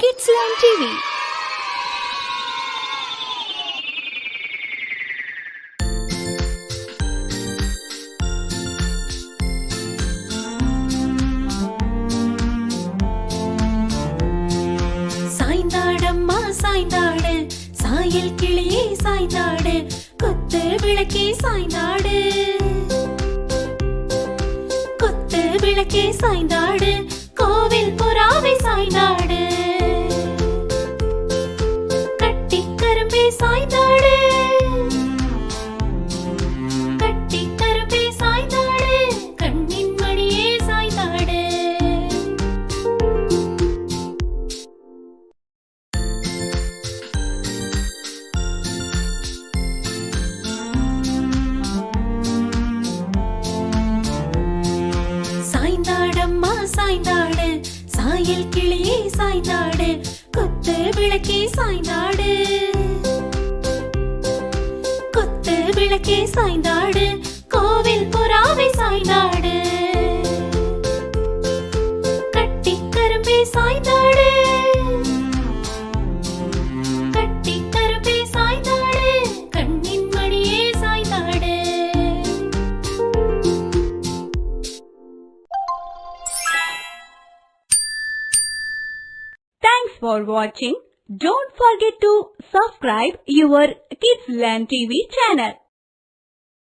Kidsland TV. சாய்ந்தாடம்மா சாய்ந்தாடு, சாயல் கிளியே சாய்ந்தாடு, கொத்து விளக்கே சாய்ந்தாடு, கொத்து விளக்கே சாய்ந்தாடு, கோவில் புறாவை சாய்ந்தாடு, கட்டி கரும்பே சாய்ந்தாடு, கட்டி கரும்பே சாய்ந்தாடு, கண்ணின் மணியே சாய்ந்தாடு. சாய்ந்தாடம்மா சாய்ந்தாடு, சாயல் கிளியே சாய்ந்தாடு, கொத்து விளக்கே சாய்ந்தாடு, கொத்து விளக்கே சாய்ந்தாடு, கோவில் புறாவை சாய்ந்தாடு, கட்டி கரும்பே சாய்ந்தாடு, கட்டி கரும்பே சாய்ந்தாடு, கண்ணின் மணியே சாய்ந்தாடு. Thanks for watching. Don't forget to subscribe your Kidsland TV channel.